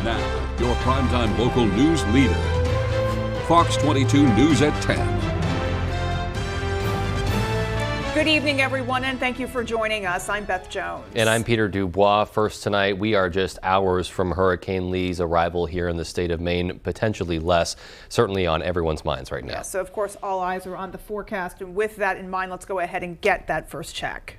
Now, your primetime local news leader. Fox 22 News at 10. Good evening, everyone, and thank you for joining us. I'm Beth Jones. And I'm Peter Dubois. First tonight, we are just hours from Hurricane Lee's arrival here in the state of Maine, potentially less, certainly on everyone's minds right now. Yeah, so of course, all eyes are on the forecast. And with that in mind, let's go ahead and get that first check.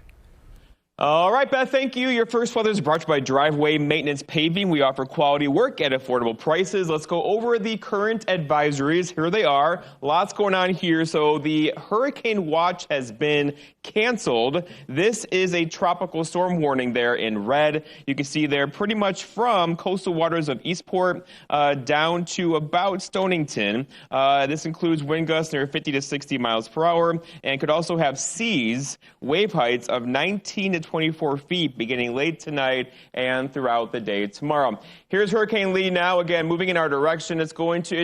All right, Beth, thank you. Your first weather is brought to you by Driveway Maintenance Paving. We offer quality work at affordable prices. Let's go over the current advisories. Here they are. Lots going on here. So the hurricane watch has been canceled. This is a tropical storm warning there in red. You can see there pretty much from coastal waters of Eastport down to about Stonington. This includes wind gusts near 50 to 60 miles per hour and could also have seas, wave heights of 19 to 24 feet beginning late tonight and throughout the day tomorrow. Here's Hurricane Lee now, again, moving in our direction. It's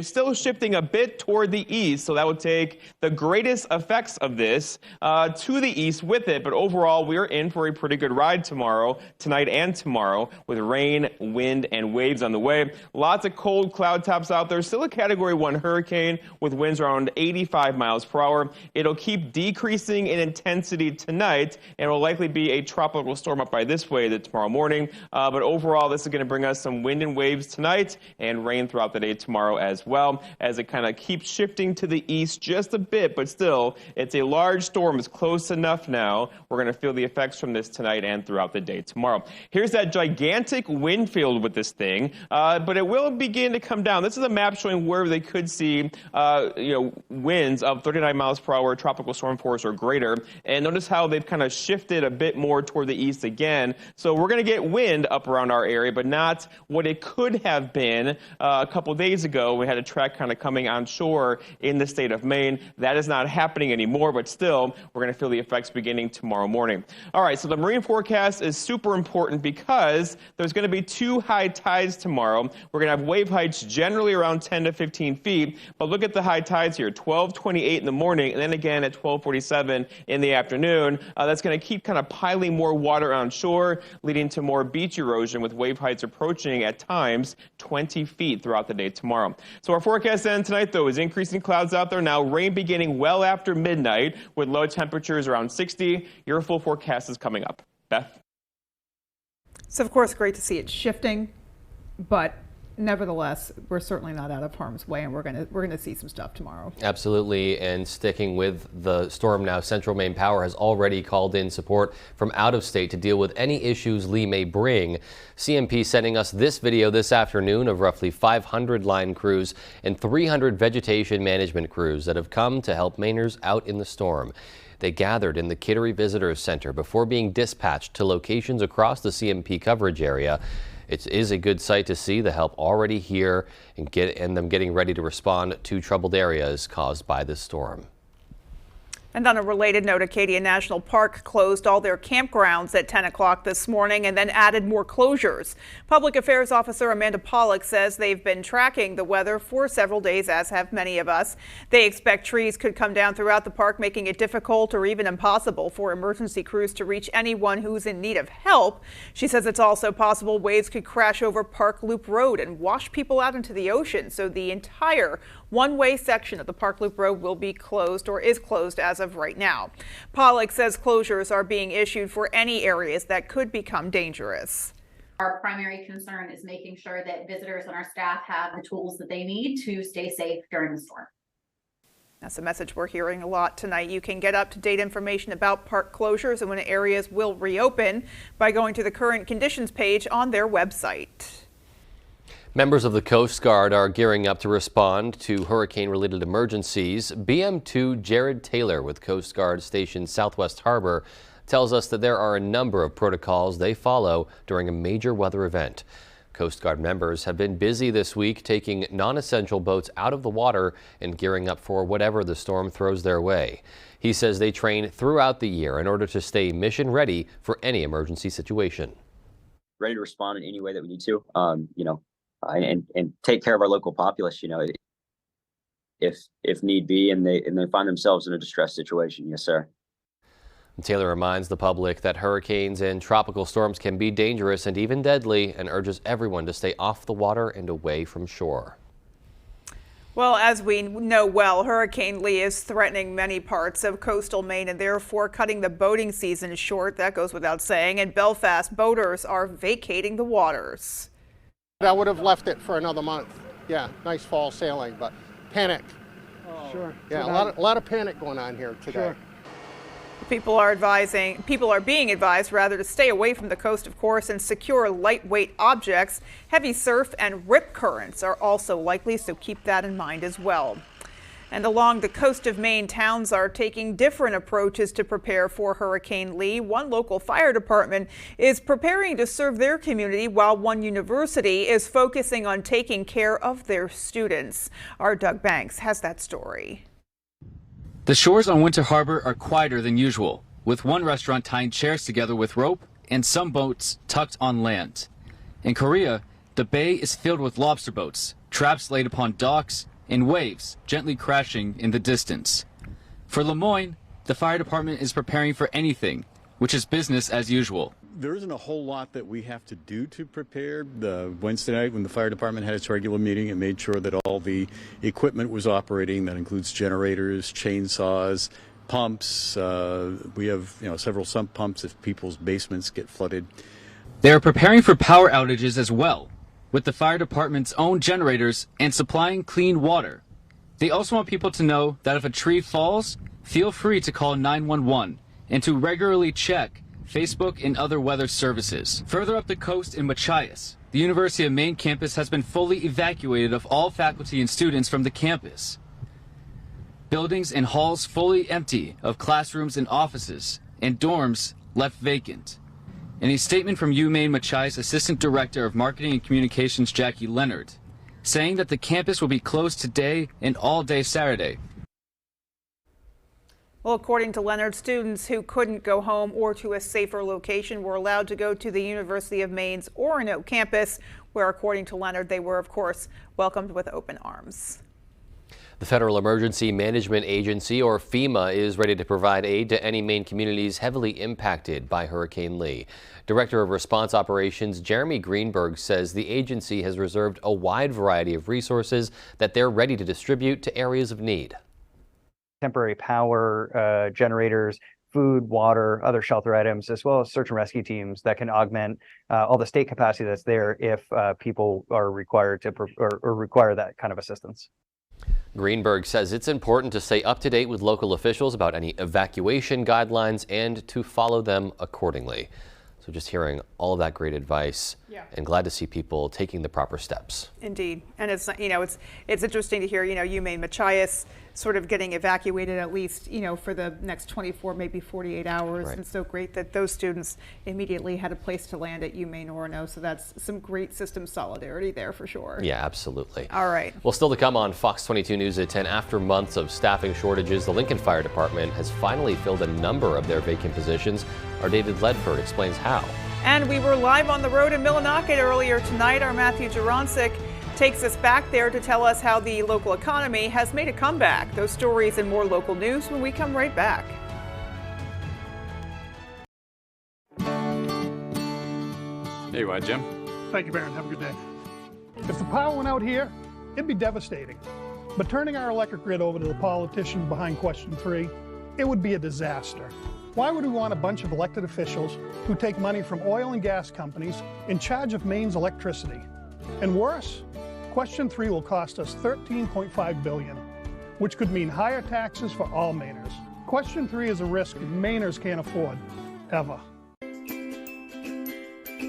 still shifting a bit toward the east, so that would take the greatest effects of this to the east with it. But overall, we are in for a pretty good ride tonight and tomorrow, with rain, wind, and waves on the way. Lots of cold cloud tops out there. Still a Category 1 hurricane with winds around 85 miles per hour. It'll keep decreasing in intensity tonight and will likely be a tropical storm up by this way tomorrow morning. But overall, this is going to bring us some wind and waves tonight and rain throughout the day tomorrow as well, as it kind of keeps shifting to the east just a bit. But still, it's a large storm. It's close enough now. We're going to feel the effects from this tonight and throughout the day tomorrow. Here's that gigantic wind field with this thing, but it will begin to come down. This is a map showing where they could see winds of 39 miles per hour, tropical storm force or greater. And notice how they've kind of shifted a bit more toward the east again. So we're going to get wind up around our area, but not what it could have been a couple days ago. We had a track kind of coming on shore in the state of Maine. That is not happening anymore, but still, we're going to feel the effects beginning tomorrow morning. All right, so the marine forecast is super important because there's going to be two high tides tomorrow. We're going to have wave heights generally around 10 to 15 feet, but look at the high tides here, 12:28 in the morning, and then again at 12:47 in the afternoon. That's going to keep kind of piling more water on shore, leading to more beach erosion with wave heights approaching at times 20 feet throughout the day tomorrow. So our forecast then tonight, though, is increasing clouds out there now, rain beginning well after midnight with low temperatures around 60. Your full forecast is coming up. Beth? So, of course, great to see it shifting, but nevertheless, we're certainly not out of harm's way, and we're going to see some stuff tomorrow. Absolutely, and sticking with the storm now, Central Maine Power has already called in support from out of state to deal with any issues Lee may bring. CMP sending us this video this afternoon of roughly 500 line crews and 300 vegetation management crews that have come to help Mainers out in the storm. They gathered in the Kittery Visitors Center before being dispatched to locations across the CMP coverage area. It is a good sight to see the help already here and them getting ready to respond to troubled areas caused by this storm. And on a related note, Acadia National Park closed all their campgrounds at 10 o'clock this morning and then added more closures. Public Affairs Officer Amanda Pollock says they've been tracking the weather for several days, as have many of us. They expect trees could come down throughout the park, making it difficult or even impossible for emergency crews to reach anyone who's in need of help. She says it's also possible waves could crash over Park Loop Road and wash people out into the ocean. So the entire one-way section of the Park Loop Road will be closed or is closed as of right now. Pollock says closures are being issued for any areas that could become dangerous. Our primary concern is making sure that visitors and our staff have the tools that they need to stay safe during the storm. That's a message we're hearing a lot tonight. You can get up-to-date information about park closures and when areas will reopen by going to the current conditions page on their website. Members of the Coast Guard are gearing up to respond to hurricane-related emergencies. BM2 Jared Taylor with Coast Guard Station Southwest Harbor tells us that there are a number of protocols they follow during a major weather event. Coast Guard members have been busy this week taking non-essential boats out of the water and gearing up for whatever the storm throws their way. He says they train throughout the year in order to stay mission ready for any emergency situation. Ready to respond in any way that we need to, and take care of our local populace, if need be, and they find themselves in a distressed situation. Yes, sir. Taylor reminds the public that hurricanes and tropical storms can be dangerous and even deadly, and urges everyone to stay off the water and away from shore. Well, as we know well, Hurricane Lee is threatening many parts of coastal Maine and therefore cutting the boating season short. That goes without saying. And Belfast boaters are vacating the waters. I would have left it for another month. Yeah, nice fall sailing, but panic. Oh, sure. Yeah, a lot of panic going on here today. Sure. People are being advised rather to stay away from the coast, of course, and secure lightweight objects. Heavy surf and rip currents are also likely, so keep that in mind as well. And along the coast of Maine, towns are taking different approaches to prepare for Hurricane Lee. One local fire department is preparing to serve their community, while one university is focusing on taking care of their students. Our Doug Banks has that story. The shores on Winter Harbor are quieter than usual, with one restaurant tying chairs together with rope and some boats tucked on land. In Korea, the bay is filled with lobster boats, traps laid upon docks, and waves gently crashing in the distance. For Lemoyne, the fire department is preparing for anything, which is business as usual. There isn't a whole lot that we have to do to prepare. Wednesday night, when the fire department had its regular meeting, it made sure that all the equipment was operating. That includes generators, chainsaws, pumps. We have several sump pumps if people's basements get flooded. They are preparing for power outages as well, with the fire department's own generators and supplying clean water. They also want people to know that if a tree falls, feel free to call 911 and to regularly check Facebook and other weather services. Further up the coast in Machias, the University of Maine campus has been fully evacuated of all faculty and students from the campus. Buildings and halls fully empty of classrooms and offices, and dorms left vacant. In a statement from UMaine Machias Assistant Director of Marketing and Communications Jackie Leonard, saying that the campus will be closed today and all day Saturday. Well, according to Leonard, students who couldn't go home or to a safer location were allowed to go to the University of Maine's Orono campus, where, according to Leonard, they were, of course, welcomed with open arms. The Federal Emergency Management Agency, or FEMA, is ready to provide aid to any Maine communities heavily impacted by Hurricane Lee. Director of Response Operations Jeremy Greenberg says the agency has reserved a wide variety of resources that they're ready to distribute to areas of need. Temporary power, generators, food, water, other shelter items, as well as search and rescue teams that can augment all the state capacity that's there if people are required to or require that kind of assistance. Greenberg says it's important to stay up to date with local officials about any evacuation guidelines and to follow them accordingly. So just hearing all of that great advice, and glad to see people taking the proper steps. Indeed. And it's interesting to hear, UMaine Machias sort of getting evacuated at least, for the next 24, maybe 48 hours. Right. And so great that those students immediately had a place to land at UMaine Orono. So that's some great system solidarity there for sure. Yeah, absolutely. All right. Well, still to come on Fox 22 News at 10. After months of staffing shortages, the Lincoln Fire Department has finally filled a number of their vacant positions. Our David Ledford explains how. And we were live on the road in Millinocket earlier tonight. Our Matthew Juronsik takes us back there to tell us how the local economy has made a comeback. Those stories and more local news when we come right back. There you are, Jim. Thank you, Baron. Have a good day. If the power went out here, it'd be devastating. But turning our electric grid over to the politicians behind question 3, it would be a disaster. Why would we want a bunch of elected officials who take money from oil and gas companies in charge of Maine's electricity? And worse, question 3 will cost us $13.5 billion, which could mean higher taxes for all Mainers. Question 3 is a risk Mainers can't afford, ever.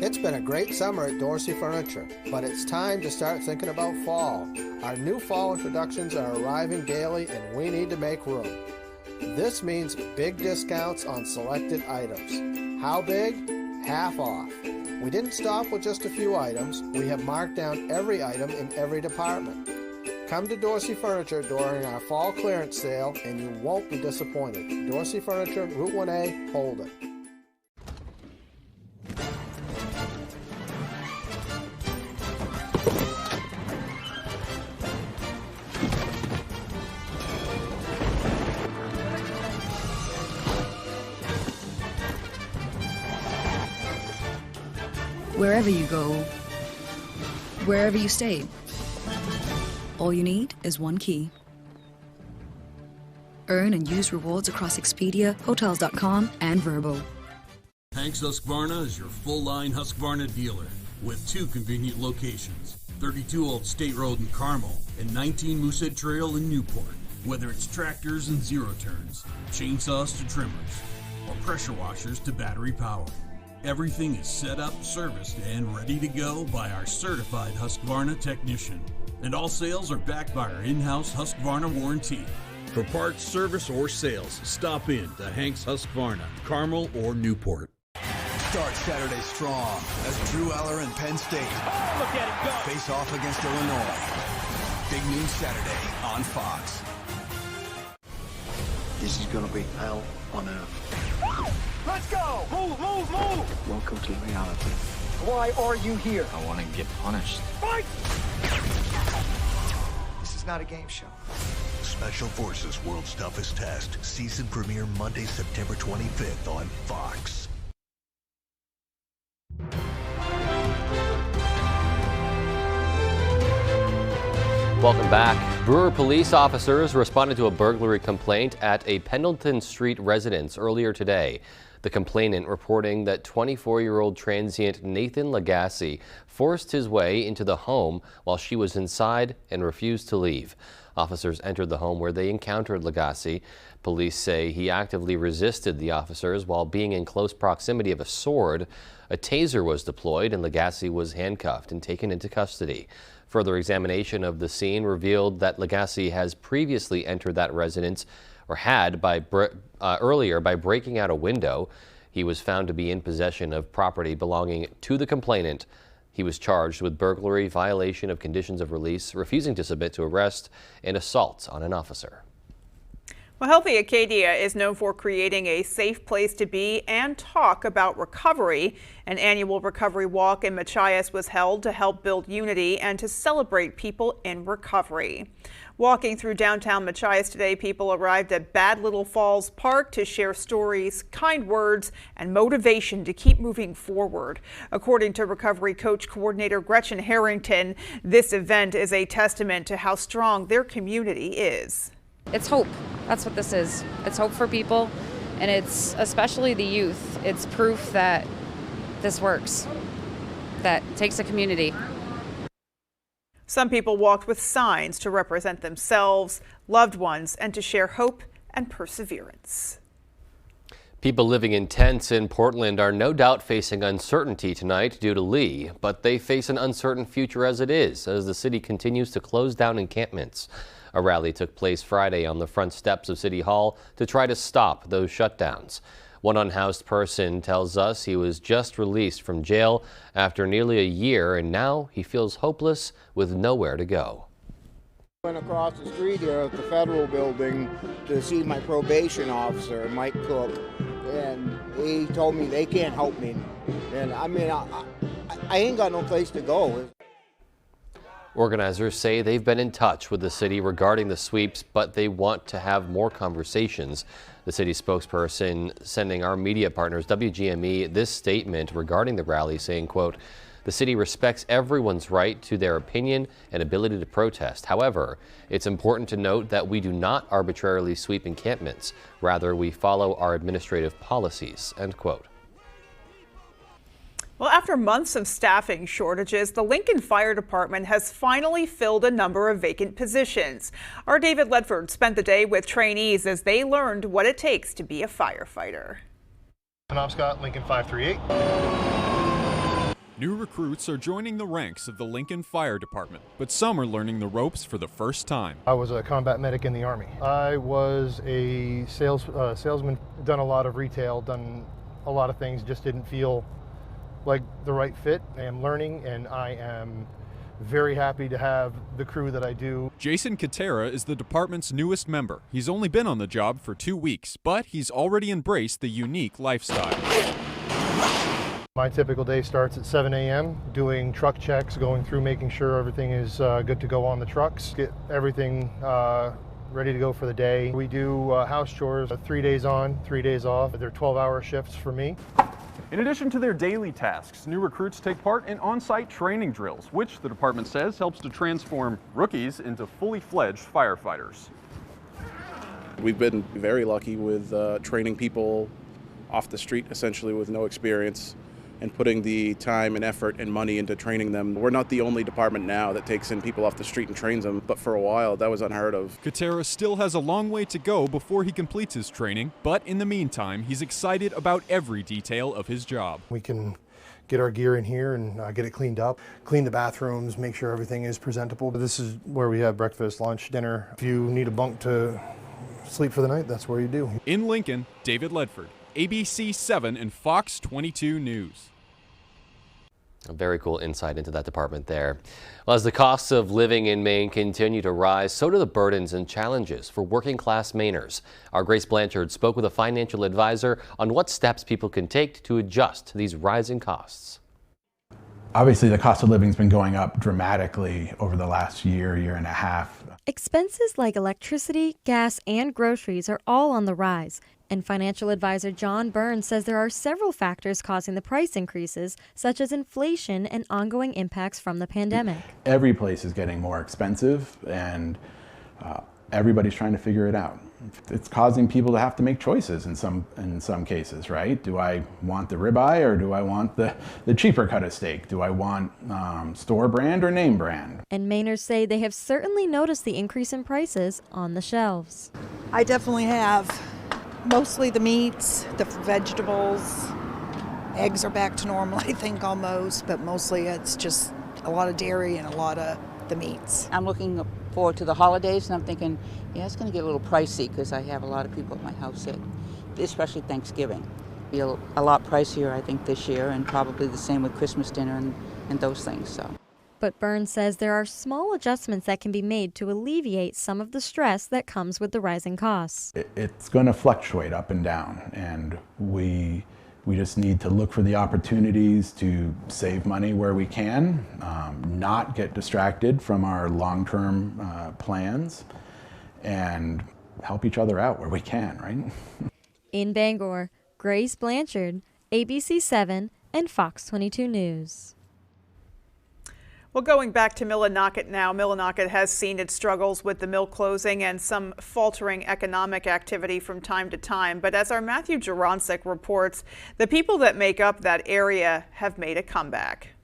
It's been a great summer at Dorsey Furniture, but it's time to start thinking about fall. Our new fall introductions are arriving daily and we need to make room. This means big discounts on selected items. How big? Half off. We didn't stop with just a few items. We have marked down every item in every department. Come to Dorsey Furniture during our fall clearance sale and you won't be disappointed. Dorsey Furniture, Route 1A, Holden. Wherever you go, wherever you stay, all you need is one key. Earn and use rewards across Expedia, Hotels.com, and Vrbo. Hanks Husqvarna is your full-line Husqvarna dealer with 2 convenient locations, 32 Old State Road in Carmel and 19 Moosehead Trail in Newport. Whether it's tractors and zero-turns, chainsaws to trimmers, or pressure washers to battery power, everything is set up, serviced, and ready to go by our certified Husqvarna technician. And all sales are backed by our in-house Husqvarna warranty. For parts, service, or sales, stop in to Hanks Husqvarna, Carmel or Newport. Start Saturday strong as Drew Aller and Penn State look at it go. Face off against Illinois. Big noon Saturday on Fox. This is gonna be hell on earth. Let's go! Move, move, move! Welcome to reality. Why are you here? I want to get punished. Fight! This is not a game show. Special Forces World's Toughest Test. Season premiere Monday, September 25th on Fox. Welcome back. Brewer police officers responded to a burglary complaint at a Pendleton Street residence earlier today. The complainant reporting that 24-year-old transient Nathan Lagasse forced his way into the home while she was inside and refused to leave. Officers entered the home where they encountered Lagasse. Police say he actively resisted the officers while being in close proximity of a sword. A taser was deployed and Lagasse was handcuffed and taken into custody. Further examination of the scene revealed that Lagasse has previously entered that residence, or had earlier by breaking out a window. He was found to be in possession of property belonging to the complainant. He was charged with burglary, violation of conditions of release, refusing to submit to arrest, and assault on an officer. Well, Healthy Acadia is known for creating a safe place to be and talk about recovery. An annual recovery walk in Machias was held to help build unity and to celebrate people in recovery. Walking through downtown Machias today, people arrived at Bad Little Falls Park to share stories, kind words, and motivation to keep moving forward. According to recovery coach coordinator Gretchen Harrington, this event is a testament to how strong their community is. It's hope. That's what this is. It's hope for people, and it's especially the youth. It's proof that this works, that takes a community. Some people walked with signs to represent themselves, loved ones, and to share hope and perseverance. People living in tents in Portland are no doubt facing uncertainty tonight due to Lee, but they face an uncertain future as it is, as the city continues to close down encampments. A rally took place Friday on the front steps of City Hall to try to stop those shutdowns. One unhoused person tells us he was just released from jail after nearly a year, and now he feels hopeless with nowhere to go. Went across the street here at the federal building to see my probation officer, Mike Cook, and he told me they can't help me. And I mean, I ain't got no place to go. Organizers say they've been in touch with the city regarding the sweeps, but they want to have more conversations. The city spokesperson sending our media partners WGME this statement regarding the rally, saying, quote, "The city respects everyone's right to their opinion and ability to protest. However, it's important to note that we do not arbitrarily sweep encampments. Rather, we follow our administrative policies," end quote. Well, after months of staffing shortages, the Lincoln Fire Department has finally filled a number of vacant positions. Our David Ledford spent the day with trainees as they learned what it takes to be a firefighter. Penobscot, Lincoln 538. New recruits are joining the ranks of the Lincoln Fire Department, but some are learning the ropes for the first time. I was a combat medic in the Army. I was a salesman, done a lot of retail, done a lot of things, just didn't feel like the right fit. I am learning, and I am very happy to have the crew that I do. Jason Katera is the department's newest member. He's only been on the job for 2 weeks, but he's already embraced the unique lifestyle. My typical day starts at 7 a.m. doing truck checks, going through making sure everything is good to go on the trucks, get everything ready to go for the day. We do house chores, 3 days on, 3 days off. They're 12-hour shifts for me. In addition to their daily tasks, new recruits take part in on-site training drills, which the department says helps to transform rookies into fully fledged firefighters. We've been very lucky with training people off the street, essentially with no experience, and putting the time and effort and money into training them. We're not the only department now that takes in people off the street and trains them, but for a while that was unheard of. Katera still has a long way to go before he completes his training, but in the meantime, he's excited about every detail of his job. We can get our gear in here and get it cleaned up, clean the bathrooms, make sure everything is presentable. This is where we have breakfast, lunch, dinner. If you need a bunk to sleep for the night, that's where you do. In Lincoln, David Ledford, ABC 7 and Fox 22 News. A very cool insight into that department there. Well, as the costs of living in Maine continue to rise, so do the burdens and challenges for working class Mainers. Our Grace Blanchard spoke with a financial advisor on what steps people can take to adjust to these rising costs. Obviously, the cost of living has been going up dramatically over the last year and a half. Expenses like electricity, gas, and groceries are all on the rise. And financial advisor John Burns says there are several factors causing the price increases, such as inflation and ongoing impacts from the pandemic. Every place is getting more expensive, and everybody's trying to figure it out. It's causing people to have to make choices in some cases, right? Do I want the ribeye or do I want the cheaper cut of steak? Do I want store brand or name brand? And Mainers say they have certainly noticed the increase in prices on the shelves. I definitely have. Mostly the meats, the vegetables. Eggs are back to normal, I think, almost, but mostly it's just a lot of dairy and a lot of the meats. I'm looking forward to the holidays, and I'm thinking, yeah, it's going to get a little pricey because I have a lot of people at my house, especially Thanksgiving. Be a lot pricier, I think, this year, and probably the same with Christmas dinner and those things. So. But Burns says there are small adjustments that can be made to alleviate some of the stress that comes with the rising costs. It's going to fluctuate up and down, and we just need to look for the opportunities to save money where we can, not get distracted from our long-term plans, and help each other out where we can, right? In Bangor, Grace Blanchard, ABC 7 and Fox 22 News. Well, going back to Millinocket now, Millinocket has seen its struggles with the mill closing and some faltering economic activity from time to time. But as our Matthew Jaroncic reports, the people that make up that area have made a comeback.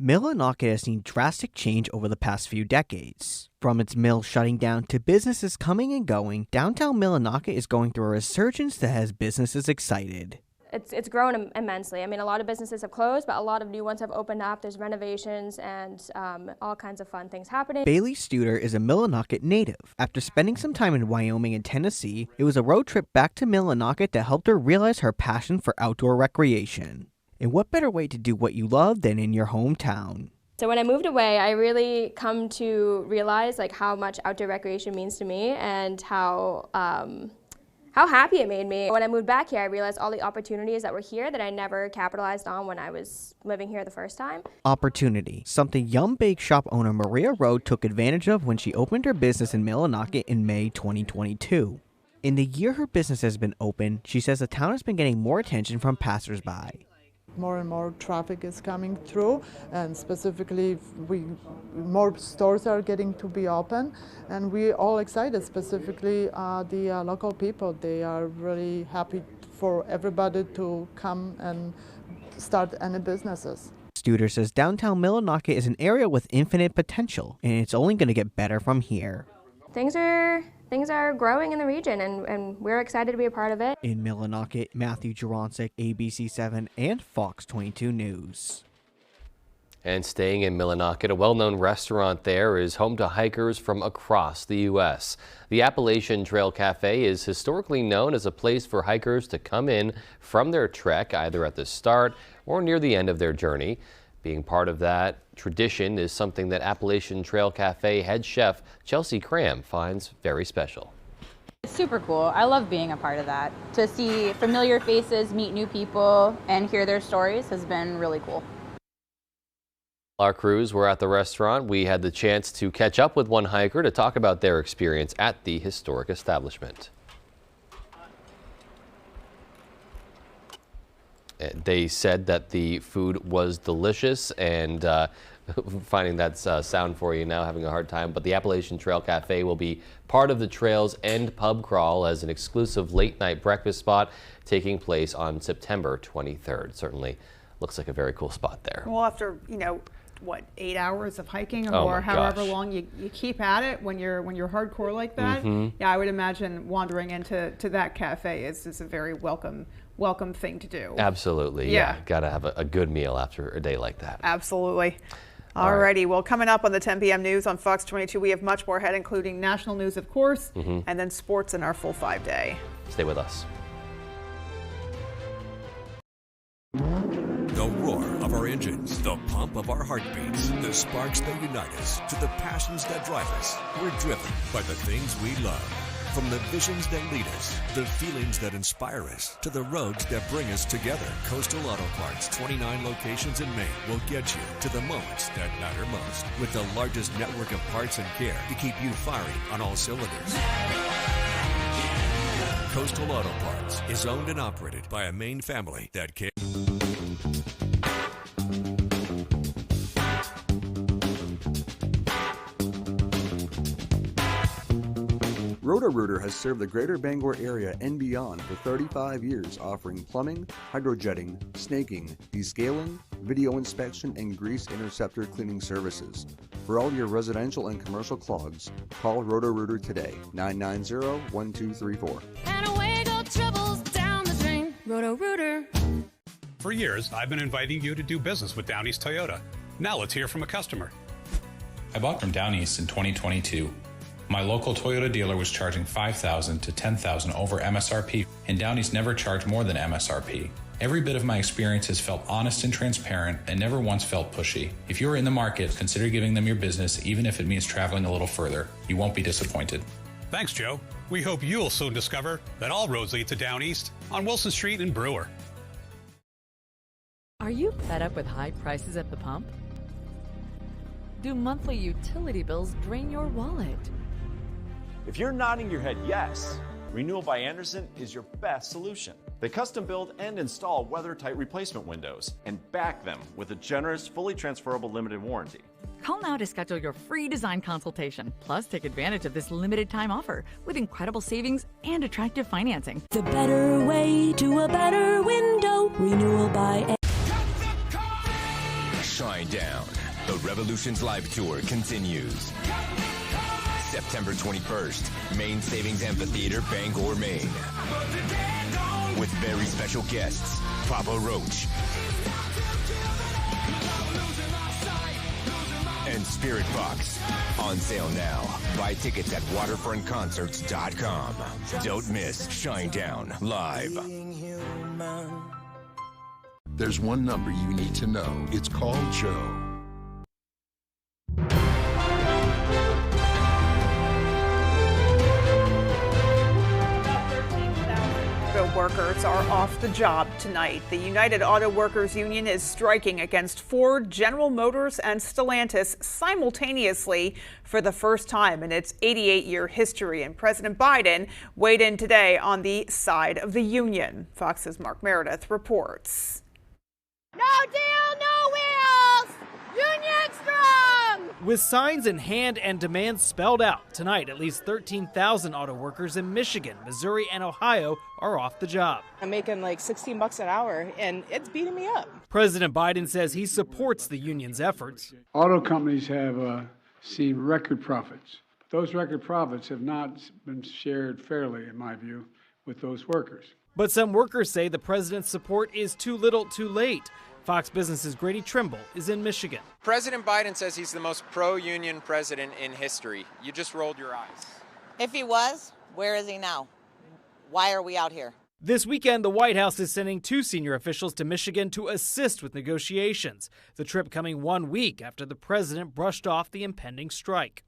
Millinocket has seen drastic change over the past few decades. From its mill shutting down to businesses coming and going, downtown Millinocket is going through a resurgence that has businesses excited. It's grown immensely. I mean, a lot of businesses have closed, but a lot of new ones have opened up. There's renovations and all kinds of fun things happening. Bailey Studer is a Millinocket native. After spending some time in Wyoming and Tennessee, it was a road trip back to Millinocket that helped her realize her passion for outdoor recreation. And what better way to do what you love than in your hometown? So when I moved away, I really come to realize like how much outdoor recreation means to me and how happy it made me. When I moved back here, I realized all the opportunities that were here that I never capitalized on when I was living here the first time. Opportunity, something Yum Bake Shop owner Maria Rowe took advantage of when she opened her business in Millinocket in May 2022. In the year her business has been open, she says the town has been getting more attention from passersby. More and more traffic is coming through, and specifically more stores are getting to be open, and we're all excited, specifically the local people. They are really happy for everybody to come and start any businesses. Studer says downtown Millinocket is an area with infinite potential, and it's only going to get better from here. Things are growing in the region, and we're excited to be a part of it. In Millinocket, Matthew Jaroncic, ABC 7 and Fox 22 News. And staying in Millinocket, a well-known restaurant there is home to hikers from across the U.S. The Appalachian Trail Cafe is historically known as a place for hikers to come in from their trek, either at the start or near the end of their journey. Being part of that tradition is something that Appalachian Trail Cafe head chef Chelsea Cram finds very special. It's super cool. I love being a part of that. To see familiar faces, meet new people, and hear their stories has been really cool. Our crews were at the restaurant. We had the chance to catch up with one hiker to talk about their experience at the historic establishment. They said that the food was delicious, and finding that sound for you now, having a hard time. But the Appalachian Trail Cafe will be part of the trail's end pub crawl as an exclusive late-night breakfast spot taking place on September 23rd. Certainly looks like a very cool spot there. Well, after, what, 8 hours of hiking or Oh more, my however gosh. long you keep at it when you're hardcore like that. Yeah, I would imagine wandering into that cafe is a very welcome thing to do. Absolutely, yeah. Got to have a good meal after a day like that. Absolutely. All right. Alrighty, well, coming up on the 10 p.m. news on Fox 22, we have much more ahead, including national news, of course, and then sports in our full 5-day. Stay with us. The roar of our engines, the pump of our heartbeats, the sparks that unite us, to the passions that drive us. We're driven by the things we love. From the visions that lead us, the feelings that inspire us, to the roads that bring us together. Coastal Auto Parts, 29 locations in Maine, will get you to the moments that matter most. With the largest network of parts and care to keep you firing on all cylinders. Coastal Auto Parts is owned and operated by a Maine family that cares. Roto-Rooter has served the greater Bangor area and beyond for 35 years, offering plumbing, hydrojetting, snaking, descaling, video inspection, and grease interceptor cleaning services. For all your residential and commercial clogs, call Roto-Rooter today, 990-1234. And away go troubles down the drain. Roto-Rooter. For years, I've been inviting you to do business with Down East Toyota. Now let's hear from a customer. I bought from Down East in 2022. My local Toyota dealer was charging $5,000 to $10,000 over MSRP, and Down East never charged more than MSRP. Every bit of my experience has felt honest and transparent and never once felt pushy. If you're in the market, consider giving them your business, even if it means traveling a little further. You won't be disappointed. Thanks, Joe. We hope you'll soon discover that all roads lead to Down East on Wilson Street in Brewer. Are you fed up with high prices at the pump? Do monthly utility bills drain your wallet? If you're nodding your head yes, Renewal by Andersen is your best solution. They custom build and install weather-tight replacement windows and back them with a generous, fully transferable limited warranty. Call now to schedule your free design consultation. Plus, take advantage of this limited time offer with incredible savings and attractive financing. The better way to a better window. Renewal by Shine Down. The Revolutions Live Tour continues. September 21st, Maine Savings Amphitheater, Bangor, Maine. With very special guests, Papa Roach and Spirit Box. On sale now. Buy tickets at waterfrontconcerts.com. Don't miss Shine Down Live. There's one number you need to know. It's called Joe. Auto workers are off the job tonight. The United Auto Workers Union is striking against Ford, General Motors, and Stellantis simultaneously for the first time in its 88-year history. And President Biden weighed in today on the side of the union. Fox's Mark Meredith reports. No deal, no wheels! Union strong! With signs in hand and demands spelled out, tonight at least 13,000 auto workers in Michigan, Missouri, and Ohio are off the job. I'm making like $16 an hour, and it's beating me up. President Biden says he supports the union's efforts. Auto companies have seen record profits. But those record profits have not been shared fairly, in my view, with those workers. But some workers say the president's support is too little too late. Fox Business's Grady Trimble is in Michigan. President Biden says he's the most pro-union president in history. You just rolled your eyes. If he was, where is he now? Why are we out here? This weekend, the White House is sending 2 senior officials to Michigan to assist with negotiations. The trip coming 1 week after the president brushed off the impending strike.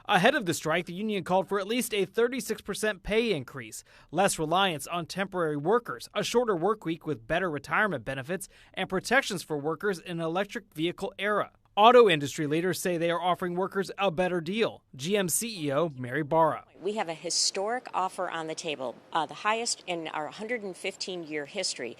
Ahead of the strike, the union called for at least a 36% pay increase, less reliance on temporary workers, a shorter work week with better retirement benefits, and protections for workers in an electric vehicle era. Auto industry leaders say they are offering workers a better deal. GM CEO Mary Barra. We have a historic offer on the table, the highest in our 115-year history.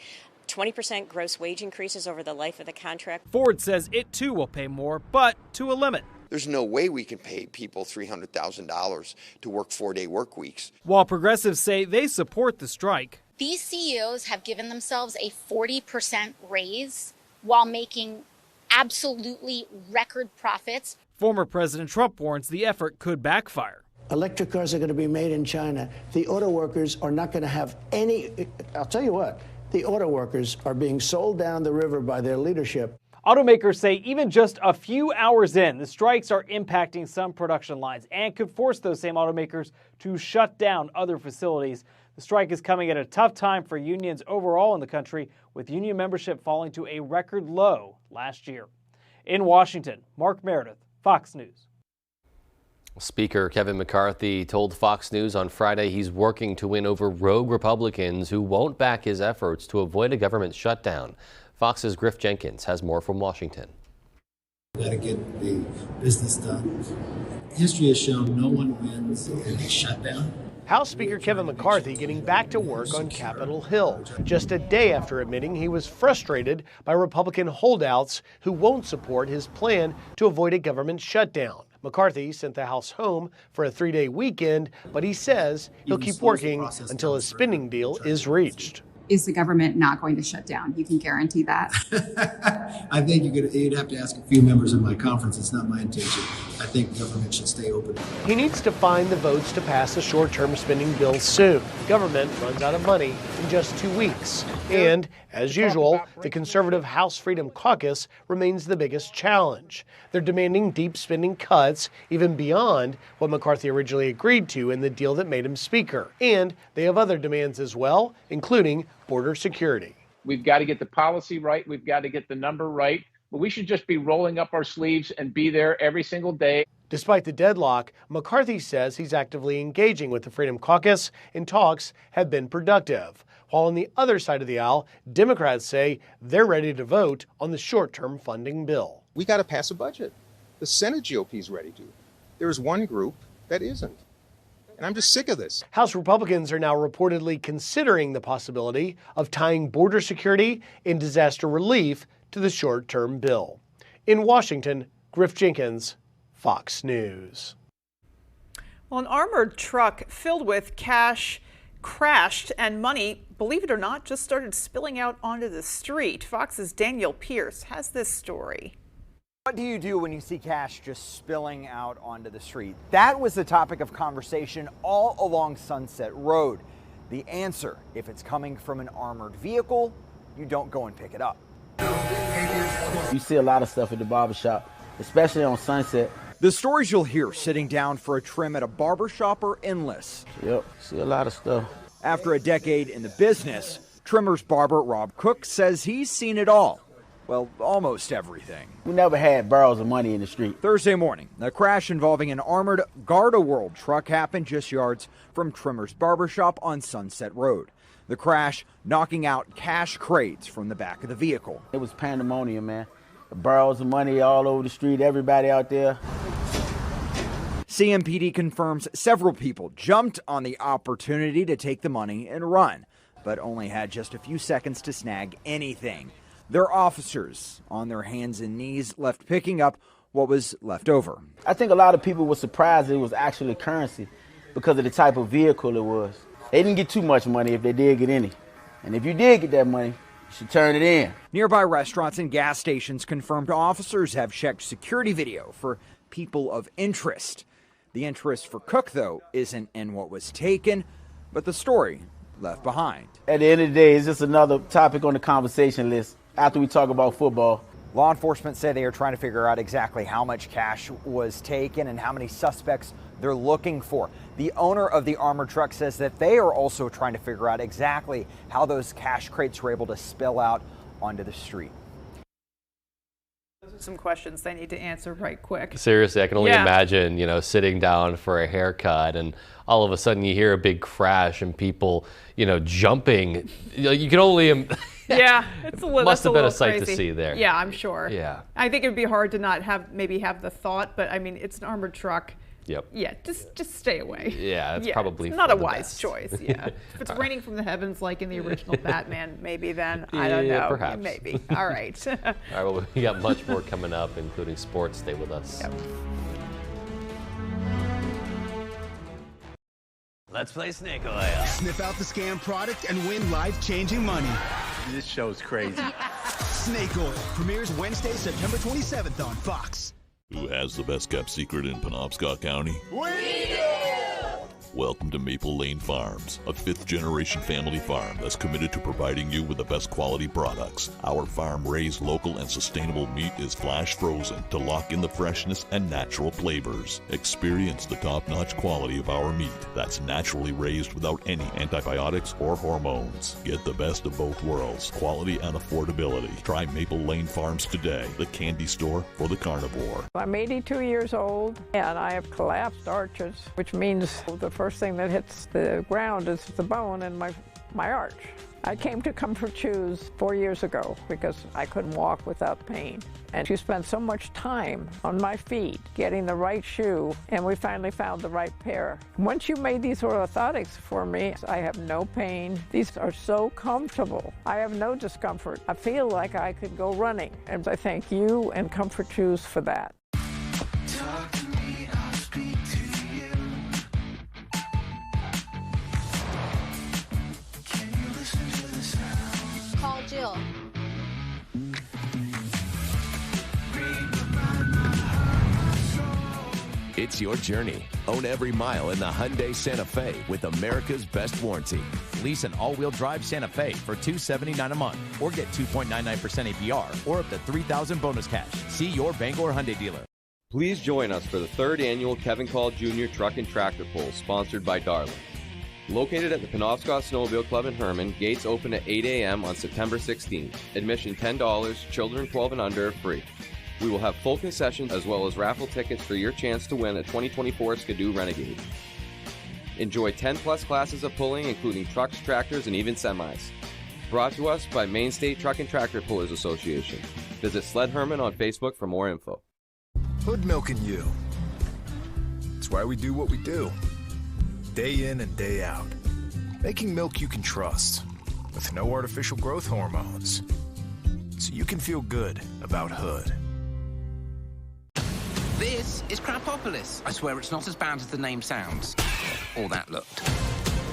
20% gross wage increases over the life of the contract. Ford says it too will pay more, but to a limit. There's no way we can pay people $300,000 to work 4-day work weeks. While progressives say they support the strike. These CEOs have given themselves a 40% raise while making absolutely record profits. Former President Trump warns the effort could backfire. Electric cars are going to be made in China. The auto workers are not going to have any. I'll tell you what, the auto workers are being sold down the river by their leadership. Automakers say even just a few hours in, the strikes are impacting some production lines and could force those same automakers to shut down other facilities. The strike is coming at a tough time for unions overall in the country, with union membership falling to a record low last year. In Washington, Mark Meredith, Fox News. Speaker Kevin McCarthy told Fox News on Friday he's working to win over rogue Republicans who won't back his efforts to avoid a government shutdown. Fox's Griff Jenkins has more from Washington. Got to get the business done. History has shown no one wins in a shutdown. House Speaker Kevin McCarthy getting back to work on Capitol Hill, just a day after admitting he was frustrated by Republican holdouts who won't support his plan to avoid a government shutdown. McCarthy sent the House home for a 3-day weekend, but he says he'll keep working until a spending deal is reached. Is the government not going to shut down? You can guarantee that? I think you'd have to ask a few members of my conference. It's not my intention. I think government should stay open. He needs to find the votes to pass a short-term spending bill soon. Government runs out of money in just 2 weeks. And, as usual, the conservative House Freedom Caucus remains the biggest challenge. They're demanding deep spending cuts, even beyond what McCarthy originally agreed to in the deal that made him Speaker. And they have other demands as well, including border security. We've got to get the policy right. We've got to get the number right. But we should just be rolling up our sleeves and be there every single day. Despite the deadlock, McCarthy says he's actively engaging with the Freedom Caucus, and talks have been productive. While on the other side of the aisle, Democrats say they're ready to vote on the short-term funding bill. We got to pass a budget. The Senate GOP is ready to. There's one group that isn't. And I'm just sick of this. House Republicans are now reportedly considering the possibility of tying border security and disaster relief to the short-term bill. In Washington, Griff Jenkins, Fox News. Well, an armored truck filled with cash crashed and money, believe it or not, just started spilling out onto the street. Fox's Daniel Pierce has this story. What do you do when you see cash just spilling out onto the street? That was the topic of conversation all along Sunset Road. The answer, if it's coming from an armored vehicle, you don't go and pick it up. You see a lot of stuff at the barbershop, especially on Sunset. The stories you'll hear sitting down for a trim at a barbershop are endless. Yep, see a lot of stuff. After a decade in the business, trimmer's barber Rob Cook says he's seen it all. Well, almost everything. We never had barrels of money in the street. Thursday morning, a crash involving an armored Garda-World truck happened just yards from Trimmer's Barbershop on Sunset Road. The crash knocking out cash crates from the back of the vehicle. It was pandemonium, man. Barrels of money all over the street, everybody out there. CMPD confirms several people jumped on the opportunity to take the money and run, but only had just a few seconds to snag anything. Their officers, on their hands and knees, left picking up what was left over. I think a lot of people were surprised it was actually currency because of the type of vehicle it was. They didn't get too much money if they did get any. And if you did get that money, you should turn it in. Nearby restaurants and gas stations confirmed officers have checked security video for people of interest. The interest for Cook, though, isn't in what was taken, but the story left behind. At the end of the day, it's just another topic on the conversation list after we talk about football. Law enforcement say they are trying to figure out exactly how much cash was taken and how many suspects they're looking for. The owner of the armored truck says that they are also trying to figure out exactly how those cash crates were able to spill out onto the street. Those are some questions they need to answer right quick. Seriously, I can only imagine, sitting down for a haircut and all of a sudden you hear a big crash and people, jumping. You can only Yeah, it's a little. Must have been a sight crazy to see there. Yeah, I'm sure. Yeah. I think it'd be hard to not have the thought, but I mean, it's an armored truck. Yep. Yeah, just stay away. Yeah, it's probably it's not a the wise best. choice. Yeah, if it's raining from the heavens like in the original Batman, maybe then I don't know. Perhaps. Maybe. All right. All right. Well, we got much more coming up, including sports. Stay with us. Yep. Let's play Snake Oil. Sniff out the scam product and win life-changing money. This show's crazy. Snake Oil premieres Wednesday, September 27th on Fox. Who has the best kept secret in Penobscot County? We do! Welcome to Maple Lane Farms, a fifth-generation family farm that's committed to providing you with the best quality products. Our farm-raised local and sustainable meat is flash frozen to lock in the freshness and natural flavors. Experience the top-notch quality of our meat that's naturally raised without any antibiotics or hormones. Get the best of both worlds, quality and affordability. Try Maple Lane Farms today, the candy store for the carnivore. I'm 82 years old and I have collapsed arches, which means the first thing that hits the ground is the bone in my arch. I came to Comfort Shoes 4 years ago because I couldn't walk without pain. And she spent so much time on my feet getting the right shoe, and we finally found the right pair. Once you made these orthotics for me, I have no pain. These are so comfortable. I have no discomfort. I feel like I could go running. And I thank you and Comfort Shoes for that. Talk to me, I'll speak to you. Can you listen to the sound? Call Jill. It's your journey. Own every mile in the Hyundai Santa Fe with America's best warranty. Lease an all-wheel drive Santa Fe for $279 a month, or get 2.99% APR, or up to $3,000 bonus cash. See your Bangor Hyundai dealer. Please join us for the 3rd annual Kevin Call Jr. Truck and Tractor Pull, sponsored by Darling. Located at the Penobscot Snowmobile Club in Herman, gates open at 8 a.m. on September 16th. Admission $10, children 12 and under free. We will have full concessions as well as raffle tickets for your chance to win a 2024 Skidoo Renegade. Enjoy 10-plus classes of pulling, including trucks, tractors, and even semis. Brought to us by Maine State Truck and Tractor Pullers Association. Visit Sled Herman on Facebook for more info. Hood milking you. It's why we do what we do. Day in and day out. Making milk you can trust. With no artificial growth hormones. So you can feel good about Hood. This is Crapopolis. I swear it's not as bad as the name sounds. Or that looked.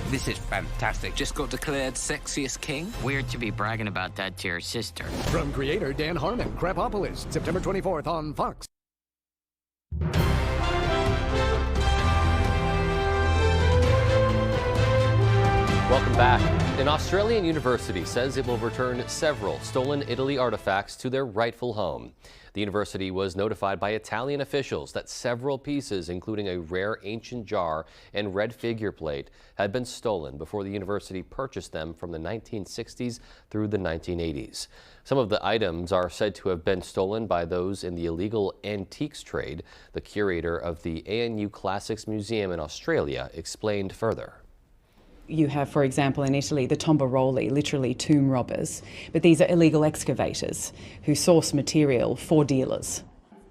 This is fantastic. Just got declared sexiest king. Weird to be bragging about that to your sister. From creator Dan Harmon, Crapopolis, September 24th on Fox. Welcome back. An Australian university says it will return several stolen Italy artifacts to their rightful home. The university was notified by Italian officials that several pieces, including a rare ancient jar and red figure plate, had been stolen before the university purchased them from the 1960s through the 1980s. Some of the items are said to have been stolen by those in the illegal antiques trade. The curator of the ANU Classics Museum in Australia explained further. You have, for example, in Italy, the tombaroli, literally tomb robbers, but these are illegal excavators who source material for dealers.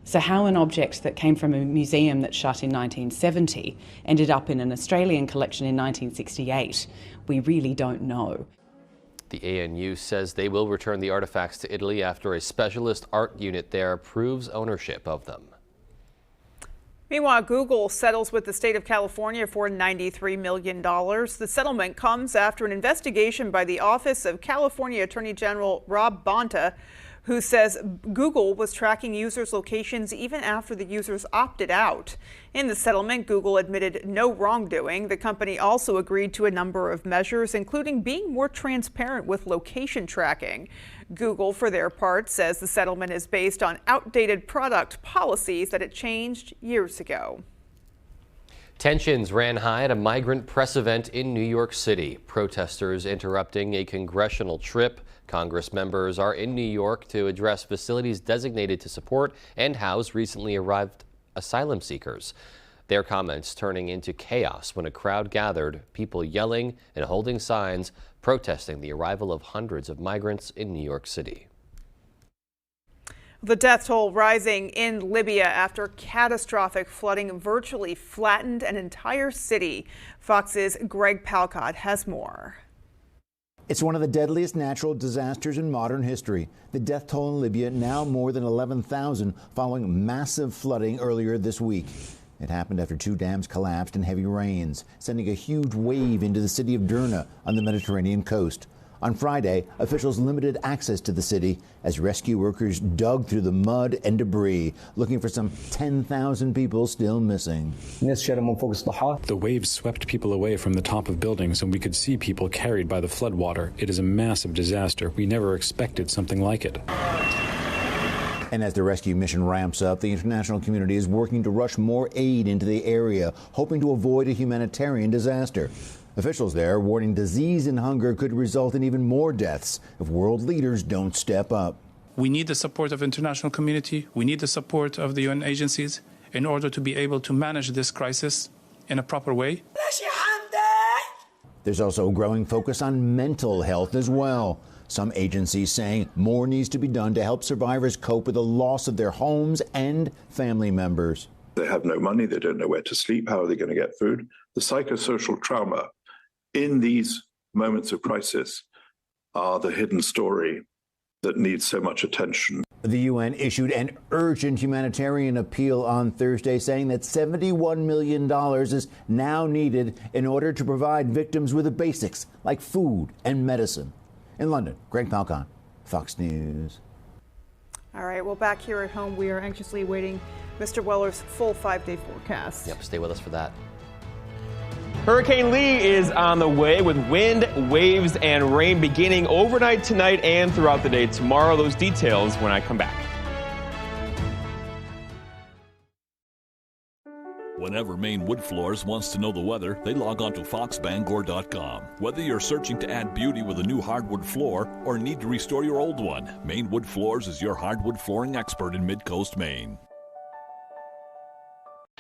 So how an object that came from a museum that shut in 1970 ended up in an Australian collection in 1968, we really don't know. The ANU says they will return the artifacts to Italy after a specialist art unit there proves ownership of them. Meanwhile, Google settles with the state of California for $93 million. The settlement comes after an investigation by the Office of California Attorney General Rob Bonta, who says Google was tracking users' locations even after the users opted out. In the settlement, Google admitted no wrongdoing. The company also agreed to a number of measures, including being more transparent with location tracking. Google, for their part, says the settlement is based on outdated product policies that it changed years ago. Tensions ran high at a migrant press event in New York City. Protesters interrupting a congressional trip. Congress members are in New York to address facilities designated to support and house recently arrived asylum seekers. Their comments turning into chaos when a crowd gathered, people yelling and holding signs protesting the arrival of hundreds of migrants in New York City. The death toll rising in Libya after catastrophic flooding virtually flattened an entire city. Fox's Greg Palcott has more. It's one of the deadliest natural disasters in modern history. The death toll in Libya now more than 11,000 following massive flooding earlier this week. It happened after 2 dams collapsed in heavy rains, sending a huge wave into the city of Derna on the Mediterranean coast. On Friday, officials limited access to the city as rescue workers dug through the mud and debris, looking for some 10,000 people still missing. The waves swept people away from the top of buildings, and we could see people carried by the floodwater. It is a massive disaster. We never expected something like it. And as the rescue mission ramps up, the international community is working to rush more aid into the area, hoping to avoid a humanitarian disaster. Officials there warning disease and hunger could result in even more deaths if world leaders don't step up. We need the support of the international community. We need the support of the UN agencies in order to be able to manage this crisis in a proper way. There's also a growing focus on mental health as well. Some agencies saying more needs to be done to help survivors cope with the loss of their homes and family members. They have no money. They don't know where to sleep. How are they going to get food? The psychosocial trauma in these moments of crisis are the hidden story that needs so much attention. The UN issued an urgent humanitarian appeal on Thursday, saying that $71 million is now needed in order to provide victims with the basics like food and medicine. In London, Greg Palcott, Fox News. All right, well, back here at home, we are anxiously awaiting Mr. Weller's full 5-day forecast. Yep, stay with us for that. Hurricane Lee is on the way with wind, waves, and rain beginning overnight tonight and throughout the day tomorrow. Those details when I come back. Whenever Maine Wood Floors wants to know the weather, they log on to foxbangor.com. Whether you're searching to add beauty with a new hardwood floor or need to restore your old one, Maine Wood Floors is your hardwood flooring expert in Mid-Coast Maine.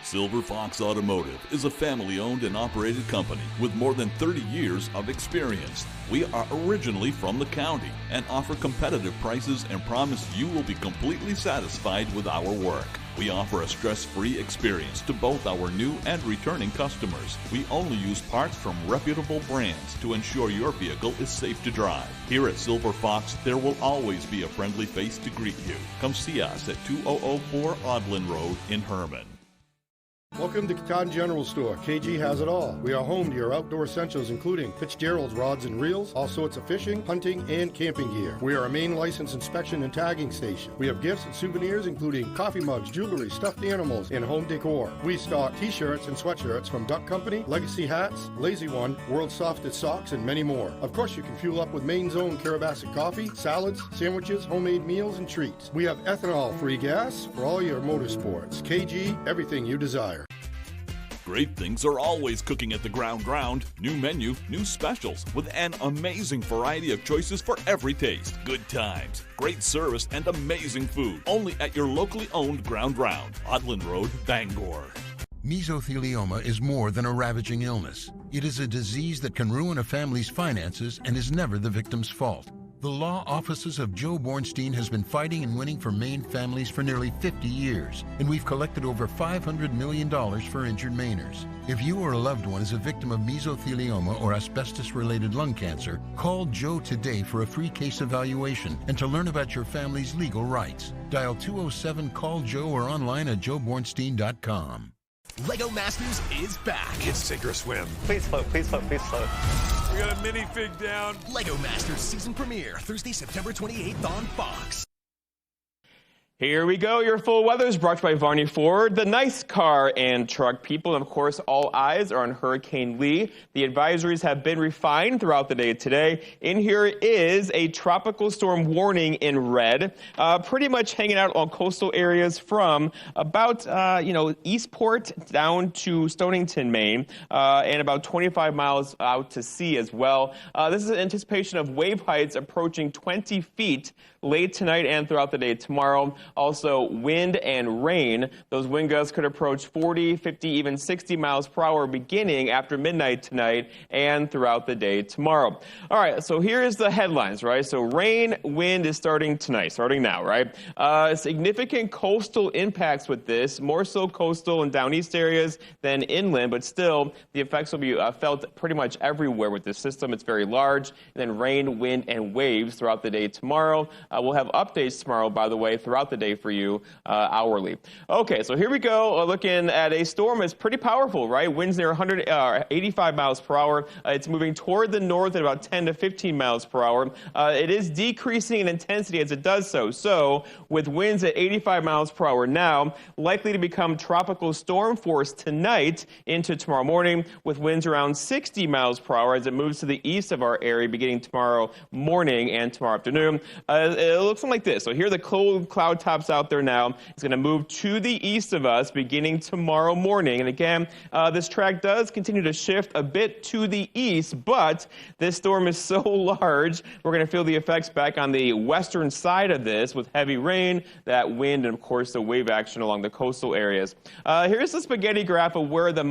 Silver Fox Automotive is a family-owned and operated company with more than 30 years of experience. We are originally from the county and offer competitive prices and promise you will be completely satisfied with our work. We offer a stress-free experience to both our new and returning customers. We only use parts from reputable brands to ensure your vehicle is safe to drive. Here at Silver Fox, there will always be a friendly face to greet you. Come see us at 2004 Audlin Road in Herman. Welcome to Cotton General Store. KG has it all. We are home to your outdoor essentials, including Fitzgerald's rods and reels, all sorts of fishing, hunting, and camping gear. We are a Maine license inspection and tagging station. We have gifts and souvenirs, including coffee mugs, jewelry, stuffed animals, and home decor. We stock t-shirts and sweatshirts from Duck Company, Legacy Hats, Lazy One, World's Softest Socks, and many more. Of course, you can fuel up with Maine's own Carabasset coffee, salads, sandwiches, homemade meals, and treats. We have ethanol-free gas for all your motorsports. KG, everything you desire. Great things are always cooking at the Ground. New menu, new specials, with an amazing variety of choices for every taste. Good times, great service, and amazing food. Only at your locally owned Ground, Audlin Road, Bangor. Mesothelioma is more than a ravaging illness. It is a disease that can ruin a family's finances and is never the victim's fault. The law offices of Joe Bornstein has been fighting and winning for Maine families for nearly 50 years, and we've collected over $500 million for injured Mainers. If you or a loved one is a victim of mesothelioma or asbestos-related lung cancer, call Joe today for a free case evaluation and to learn about your family's legal rights. Dial 207-CALL-JOE or online at joebornstein.com. Lego Masters is back. Kids, sink or swim. Please float, please float, please float. We got a minifig down. Lego Masters season premiere, Thursday, September 28th on Fox. Here we go. Your full weather is brought to you by Varney Ford, the nice car and truck people. And of course, all eyes are on Hurricane Lee. The advisories have been refined throughout the day today. In here is a tropical storm warning in red, pretty much hanging out on coastal areas from about, Eastport down to Stonington, Maine, and about 25 miles out to sea as well. This is an anticipation of wave heights approaching 20 feet late tonight and throughout the day tomorrow. Also, wind and rain. Those wind gusts could approach 40, 50, even 60 miles per hour beginning after midnight tonight and throughout the day tomorrow. All right, so here's the headlines, right? So rain, wind is starting tonight, starting now, right? Significant coastal impacts with this, more so coastal and down east areas than inland, but still the effects will be felt pretty much everywhere with this system. It's very large. And then rain, wind, and waves throughout the day tomorrow. We'll have updates tomorrow, by the way, throughout the day for you hourly. Okay, so here we go. Looking at a storm. It's pretty powerful, right? Winds near 85 miles per hour. It's moving toward the north at about 10 to 15 miles per hour. It is decreasing in intensity as it does so. So with winds at 85 miles per hour now, likely to become tropical storm force tonight into tomorrow morning, with winds around 60 miles per hour as it moves to the east of our area beginning tomorrow morning and tomorrow afternoon. It looks like this. So here are the cold cloud tops out there now. It's going to move to the east of us beginning tomorrow morning. And again, this track does continue to shift a bit to the east, but this storm is so large, we're going to feel the effects back on the western side of this with heavy rain, that wind, and of course the wave action along the coastal areas. Here's the spaghetti graph of where the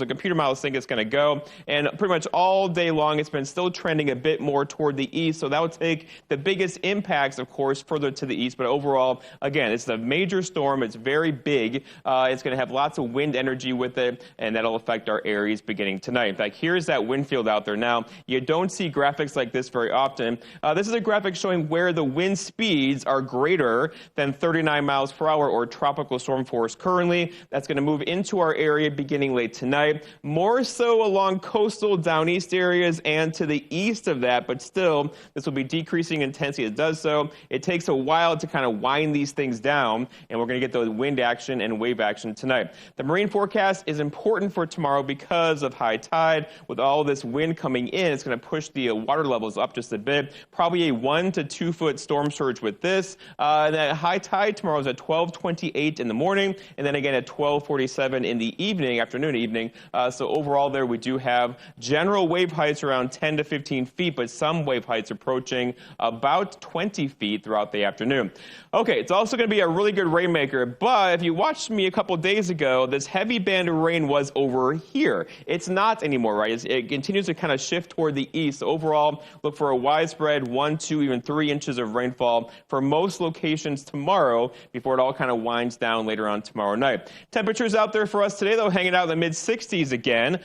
computer models think it's going to go. And pretty much all day long, it's been still trending a bit more toward the east. So that would take the biggest impacts, of course, further to the east. But overall, again, it's a major storm. It's very big. It's going to have lots of wind energy with it, and that'll affect our areas beginning tonight. In fact, here's that wind field out there now. You don't see graphics like this very often. This is a graphic showing where the wind speeds are greater than 39 miles per hour or tropical storm force currently. That's going to move into our area beginning late tonight. More so along coastal down east areas and to the east of that, but still, this will be decreasing intensity as it does so. It takes a while to kind of wind these things down, and we're going to get the wind action and wave action tonight. The marine forecast is important for tomorrow because of high tide. With all this wind coming in, it's going to push the water levels up just a bit. Probably a 1 to 2 foot storm surge with this. That high tide tomorrow is at 12:28 in the morning, and then again at 12:47 in the evening, afternoon, evening. So overall there we do have general wave heights around 10 to 15 feet, but some wave heights approaching about 20 feet throughout the afternoon. Okay, it's also going to be a really good rainmaker, but if you watched me a couple days ago, this heavy band of rain was over here. It's not anymore, right? It continues to kind of shift toward the east. So overall, look for a widespread 1, 2, even 3 inches of rainfall for most locations tomorrow before it all kind of winds down later on tomorrow night. Temperatures out there for us today, though, hanging out in the mid-60s again.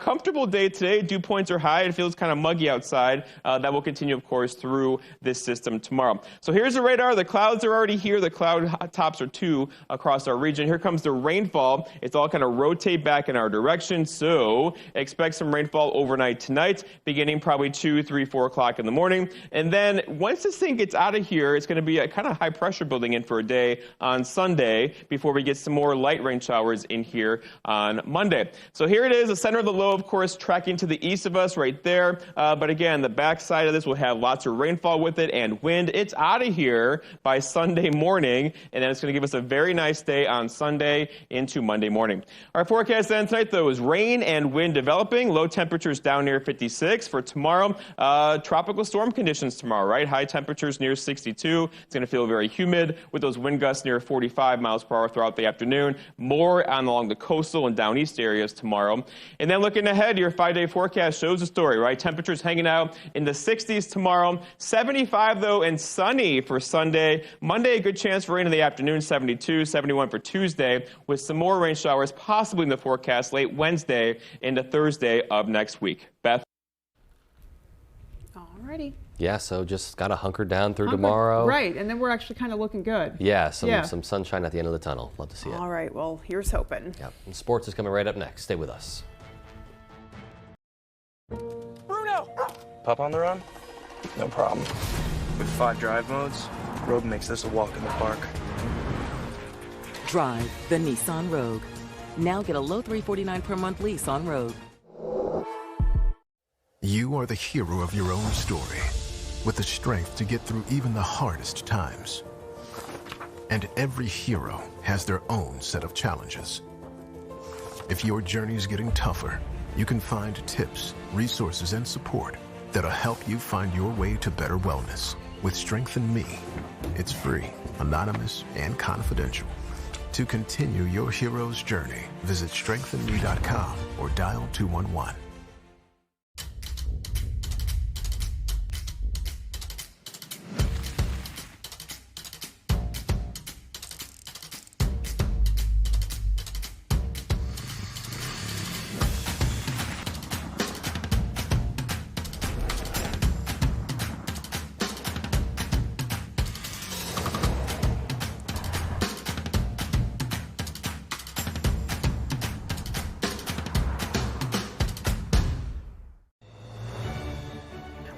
Comfortable day today. Dew points are high. It feels kind of muggy outside. That will continue, of course, through this system tomorrow. So here's the radar. The clouds are already here. The cloud tops are 2 across our region. Here comes the rainfall. It's all kind of rotate back in our direction. So expect some rainfall overnight tonight, beginning probably 2, 3, 4 o'clock in the morning. And then once this thing gets out of here, it's going to be a kind of high pressure building in for a day on Sunday before we get some more light rain showers in here on Monday. So here it is, the center of the low, of course, tracking to the east of us right there. But again, the back side of this will have lots of rainfall with it and wind. It's out of here by Sunday morning, and then it's going to give us a very nice day on Sunday into Monday morning. Our forecast then tonight, though, is rain and wind developing. Low temperatures down near 56 for tomorrow. Tropical storm conditions tomorrow, right? High temperatures near 62. It's going to feel very humid with those wind gusts near 45 miles per hour throughout the afternoon. More along the coastal and down east areas tomorrow. And then looking ahead, your 5-day forecast shows the story, right? Temperatures hanging out in the 60s tomorrow. 75, though, and sunny for Sunday. Monday, a good chance for rain in the afternoon, 72, 71 for Tuesday, with some more rain showers possibly in the forecast late Wednesday into Thursday of next week. Beth? Alrighty. Yeah, so just got to hunker down through tomorrow. Right, and then we're actually kind of looking good. Yeah, some sunshine at the end of the tunnel. Love to see it. All right, well, here's hoping. Yeah, and sports is coming right up next. Stay with us. Bruno! Pup on the run? No problem. With 5 drive modes, Rogue makes this a walk in the park. Drive the Nissan Rogue. Now get a low $349 per month lease on Rogue. You are the hero of your own story, with the strength to get through even the hardest times. And every hero has their own set of challenges. If your journey is getting tougher, you can find tips, resources, and support that'll help you find your way to better wellness. With Strengthen Me, it's free, anonymous, and confidential. To continue your hero's journey, visit strengthenme.com or dial 211.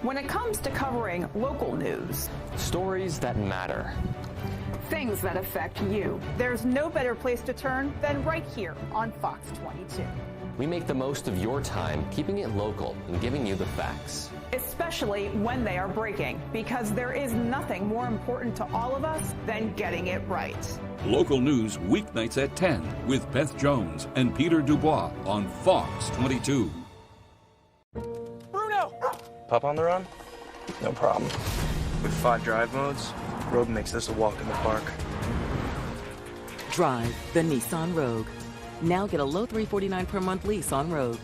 When it comes to covering local news, stories that matter, things that affect you, there's no better place to turn than right here on Fox 22. We make the most of your time, keeping it local and giving you the facts. Especially when they are breaking, because there is nothing more important to all of us than getting it right. Local news weeknights at 10 with Beth Jones and Peter Dubois on Fox 22. Pup on the run? No problem. With 5 drive modes, Rogue makes this a walk in the park. Drive the Nissan Rogue. Now get a low $349 per month lease on Rogue.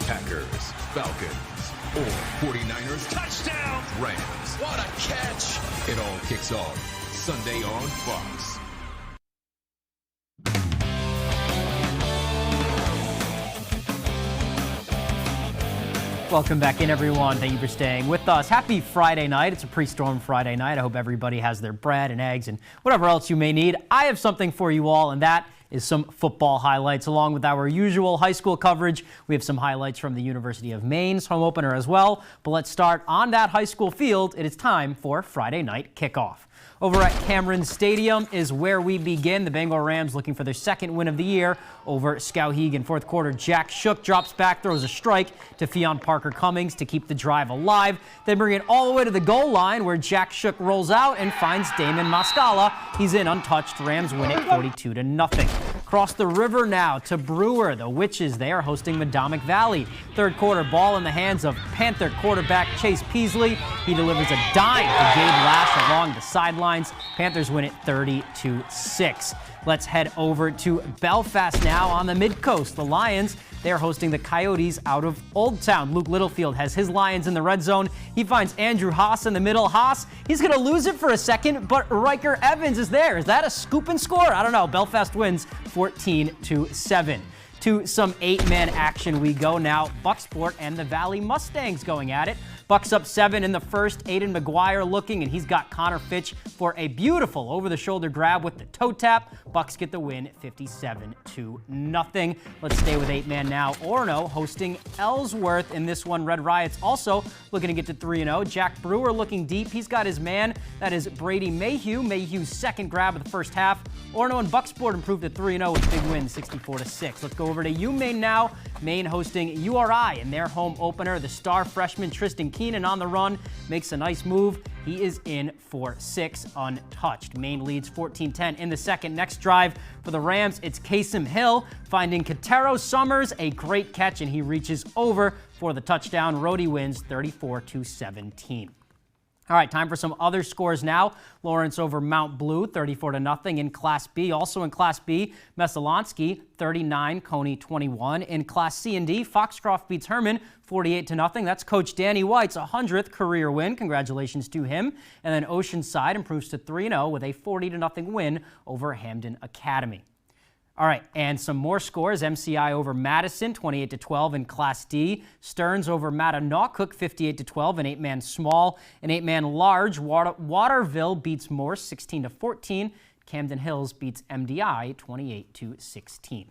Packers, Falcons, or 49ers. Touchdown! Rams. What a catch! It all kicks off Sunday on Fox. Welcome back in, everyone. Thank you for staying with us. Happy Friday night. It's a pre-storm Friday night. I hope everybody has their bread and eggs and whatever else you may need. I have something for you all, and that is some football highlights. Along with our usual high school coverage, we have some highlights from the University of Maine's home opener as well. But let's start on that high school field. It is time for Friday night kickoff. Over at Cameron Stadium is where we begin. The Bengal Rams looking for their second win of the year over Skowhegan. Fourth quarter, Jack Shook drops back, throws a strike to Fionn Parker Cummings to keep the drive alive. They bring it all the way to the goal line where Jack Shook rolls out and finds Damon Mascala. He's in untouched. Rams win it 42-0. Across the river now to Brewer. The Witches, they are hosting Madomic Valley. Third quarter, ball in the hands of Panther quarterback Chase Peasley. He delivers a dime to Gabe Lash along the sideline. Panthers win it 30-6. Let's head over to Belfast now on the Mid-Coast. The Lions, they're hosting the Coyotes out of Old Town. Luke Littlefield has his Lions in the red zone. He finds Andrew Haas in the middle. Haas, he's going to lose it for a second, but Riker Evans is there. Is that a scoop and score? I don't know. Belfast wins 14-7. To some 8-man action we go now. Bucksport and the Valley Mustangs going at it. Bucks up 7 in the first. Aiden McGuire looking, and he's got Connor Fitch for a beautiful over-the-shoulder grab with the toe tap. Bucks get the win 57-0. Let's stay with 8-man now. Orono hosting Ellsworth in this one. Red Riots also looking to get to 3-0. Jack Brewer looking deep. He's got his man. That is Brady Mayhew. Mayhew's second grab of the first half. Orono and Bucksport improved to 3-0 with big win 64-6. Let's go over to UMaine now. Maine hosting URI in their home opener. The star freshman Tristan Keenan on the run makes a nice move. He is in for 6 untouched. Maine leads 14-10 in the second. Next drive for the Rams, it's Kasem Hill finding Katero Summers a great catch, and he reaches over for the touchdown. Rhodey wins 34-17. All right, time for some other scores now. Lawrence over Mount Blue, 34-0 in Class B. Also in Class B, Messalonsky, 39, Coney 21. In Class C and D, Foxcroft beats Herman, 48-0. That's Coach Danny White's 100th career win. Congratulations to him. And then Oceanside improves to 3-0 with a 40-0 win over Hamden Academy. All right, and some more scores. MCI over Madison, 28-12 in Class D. Stearns over Mattanockhook, 58-12, an 8-man small. An 8-man large, Waterville beats Morse, 16-14. Camden Hills beats MDI, 28-16.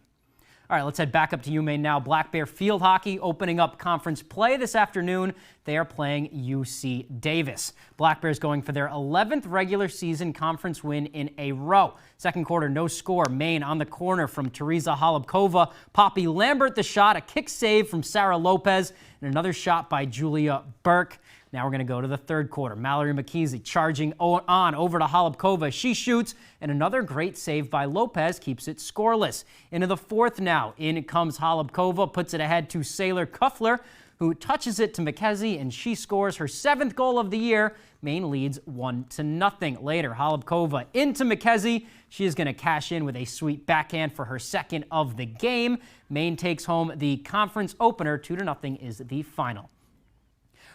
All right, let's head back up to UMaine now. Black Bear Field Hockey opening up conference play this afternoon. They are playing UC Davis. Black Bears going for their 11th regular season conference win in a row. Second quarter, no score. Maine on the corner from Teresa Holubkova. Poppy Lambert the shot, a kick save from Sarah Lopez, and another shot by Julia Burke. Now we're going to go to the third quarter. Mallory McKeesey charging on over to Holubkova. She shoots, and another great save by Lopez keeps it scoreless. Into the fourth now. In comes Holubkova, puts it ahead to Sailor Kuffler. who touches it to McKenzie, and she scores her 7th goal of the year. Maine leads 1-0. Later, Holubkova into McKenzie. She is going to cash in with a sweet backhand for her 2nd of the game. Maine takes home the conference opener. 2-0 is the final. All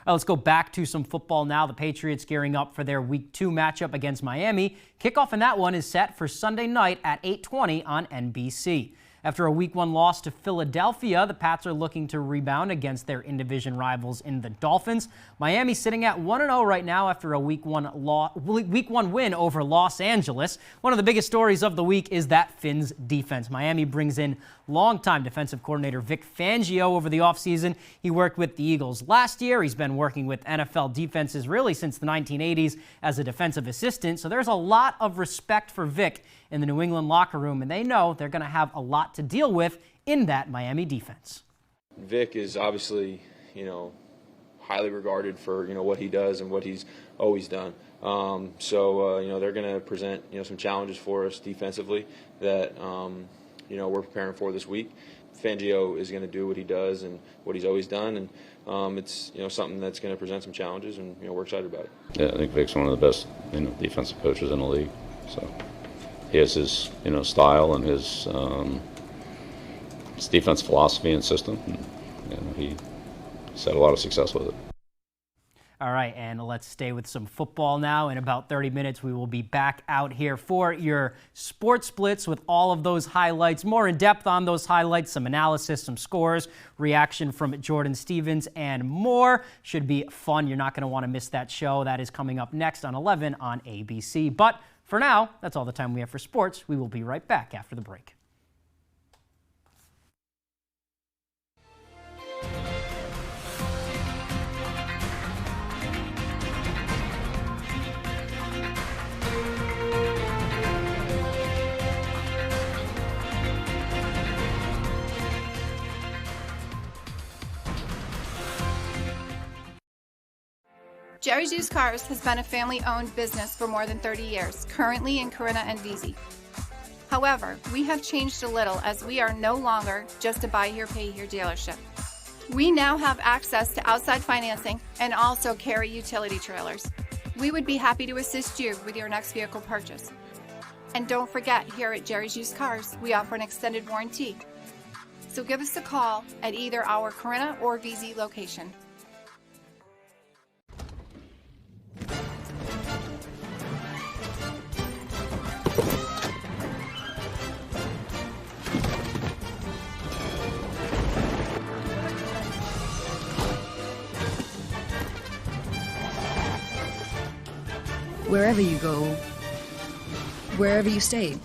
right, let's go back to some football now. The Patriots gearing up for their Week 2 matchup against Miami. Kickoff in that one is set for Sunday night at 8:20 on NBC. After a Week 1 loss to Philadelphia, the Pats are looking to rebound against their in-division rivals in the Dolphins. Miami sitting at 1-0 right now after a Week 1 win over Los Angeles. One of the biggest stories of the week is that Fins defense. Miami brings in longtime defensive coordinator Vic Fangio over the offseason. He worked with the Eagles last year. He's been working with NFL defenses really since the 1980s as a defensive assistant. So there's a lot of respect for Vic in the New England locker room, and they know they're going to have a lot to deal with in that Miami defense. Vic is obviously, highly regarded for, what he does and what he's always done. So they're going to present, some challenges for us defensively that, we're preparing for this week. Fangio is going to do what he does and what he's always done, and it's, something that's going to present some challenges, and, we're excited about it. Yeah, I think Vic's one of the best, defensive coaches in the league. So he has his, style and his defense philosophy and system. And, he's had a lot of success with it. All right, and let's stay with some football now. In about 30 minutes, we will be back out here for your Sports Splits with all of those highlights, more in depth on those highlights, some analysis, some scores, reaction from Jordan Stevens, and more. Should be fun. You're not going to want to miss that show. That is coming up next on 11 on ABC. But for now, that's all the time we have for sports. We will be right back after the break. Jerry's Used Cars has been a family-owned business for more than 30 years, currently in Corinna and Vesey. However, we have changed a little as we are no longer just a buy-here, pay-here dealership. We now have access to outside financing and also carry utility trailers. We would be happy to assist you with your next vehicle purchase. And don't forget, here at Jerry's Used Cars, we offer an extended warranty. So give us a call at either our Corinna or Vesey location. Wherever you go, wherever you stay,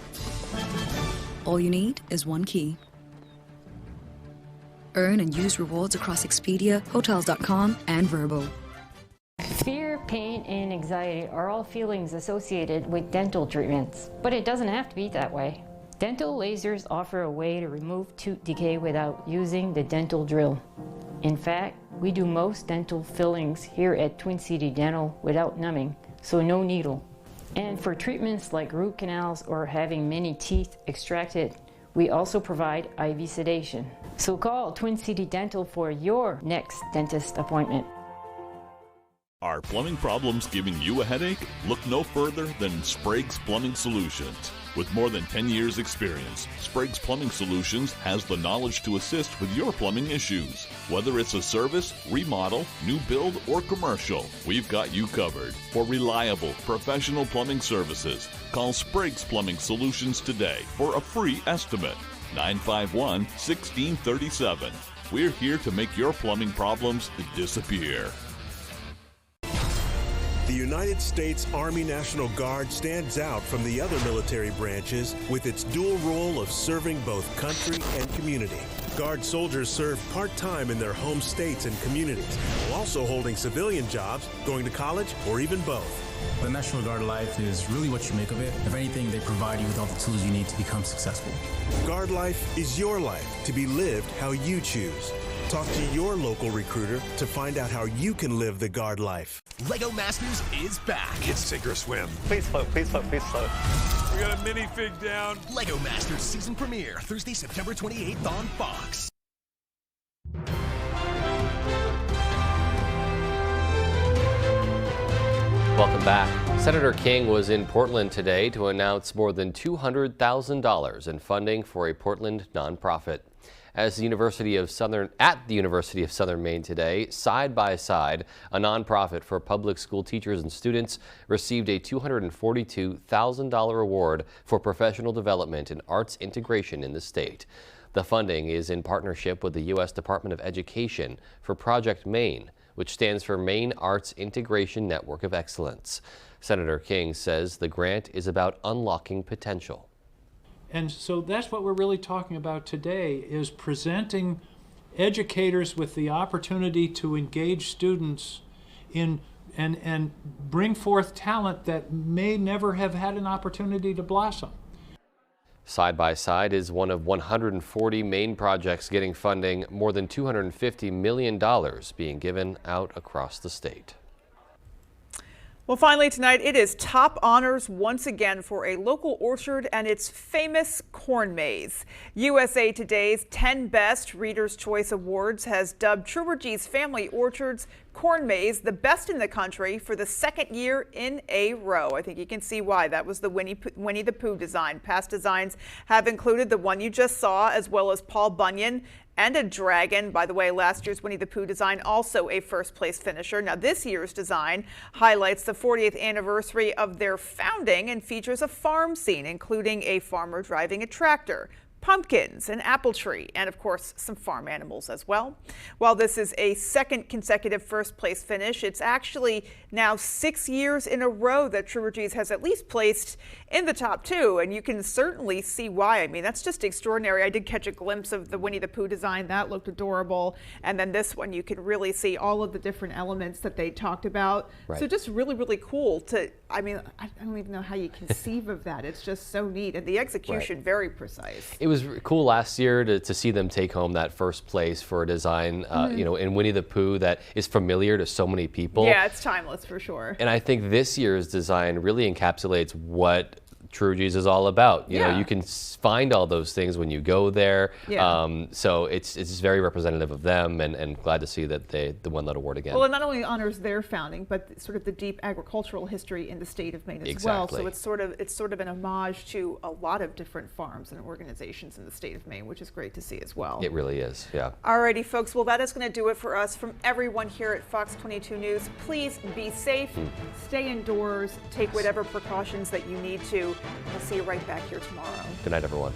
all you need is one key. Earn and use rewards across Expedia, Hotels.com, and Vrbo. Fear, pain, and anxiety are all feelings associated with dental treatments, but it doesn't have to be that way. Dental lasers offer a way to remove tooth decay without using the dental drill. In fact, we do most dental fillings here at Twin City Dental without numbing, so no needle. And for treatments like root canals or having many teeth extracted, we also provide IV sedation. So call Twin City Dental for your next dentist appointment. Are plumbing problems giving you a headache? Look no further than Sprague's Plumbing Solutions. With more than 10 years' experience, Sprague's Plumbing Solutions has the knowledge to assist with your plumbing issues. Whether it's a service, remodel, new build, or commercial, we've got you covered. For reliable, professional plumbing services, call Sprague's Plumbing Solutions today for a free estimate. 951-1637. We're here to make your plumbing problems disappear. The United States Army National Guard stands out from the other military branches with its dual role of serving both country and community. Guard soldiers serve part-time in their home states and communities, while also holding civilian jobs, going to college, or even both. The National Guard life is really what you make of it. If anything, they provide you with all the tools you need to become successful. Guard life is your life, to be lived how you choose. Talk to your local recruiter to find out how you can live the Guard life. Lego Masters is back. It's sink or swim. Please float, please float, please float. We got a minifig down. Lego Masters season premiere, Thursday, September 28th on Fox. Welcome back. Senator King was in Portland today to announce more than $200,000 in funding for a Portland nonprofit. At the University of Southern Maine today, Side by Side, a nonprofit for public school teachers and students, received a $242,000 award for professional development and arts integration in the state. The funding is in partnership with the U.S. Department of Education for Project Maine, which stands for Maine Arts Integration Network of Excellence. Senator King says the grant is about unlocking potential. And so that's what we're really talking about today, is presenting educators with the opportunity to engage students in and bring forth talent that may never have had an opportunity to blossom. Side by Side is one of 140 Maine projects getting funding, more than $250 million being given out across the state. Well, finally tonight, it is top honors once again for a local orchard and its famous corn maze. USA Today's 10 Best Reader's Choice Awards has dubbed Trubergy's Family Orchard's corn maze the best in the country for the second year in a row. I think you can see why. That was the Winnie the Pooh design. Past designs have included the one you just saw, as well as Paul Bunyan and a dragon. By the way, last year's Winnie the Pooh design also a first place finisher. Now this year's design highlights the 40th anniversary of their founding and features a farm scene, including a farmer driving a tractor, pumpkins, an apple tree, and of course some farm animals as well. While this is a second consecutive first place finish, it's actually now 6 years in a row that Trubergy's has at least placed in the top two, and you can certainly see why. I mean, that's just extraordinary. I did catch a glimpse of the Winnie the Pooh design. That looked adorable. And then this one, you can really see all of the different elements that they talked about. Right. So just really, really cool to, I mean, I don't even know how you conceive of that. It's just so neat. And the execution, very precise. It was cool last year to see them take home that first place for a design, you know, in Winnie the Pooh that is familiar to so many people. Yeah, it's timeless for sure. And I think this year's design really encapsulates what Trubergy's is all about. You know, you can find all those things when you go there. Yeah. So it's just very representative of them, and glad to see that they won that award again. Well, it not only honors their founding, but sort of the deep agricultural history in the state of Maine as well. So it's sort of an homage to a lot of different farms and organizations in the state of Maine, which is great to see as well. It really is, yeah. Alrighty, folks. Well, that is going to do it for us. From everyone here at Fox 22 News, please be safe, stay indoors, take whatever precautions that you need to. We'll see you right back here tomorrow. Good night, everyone.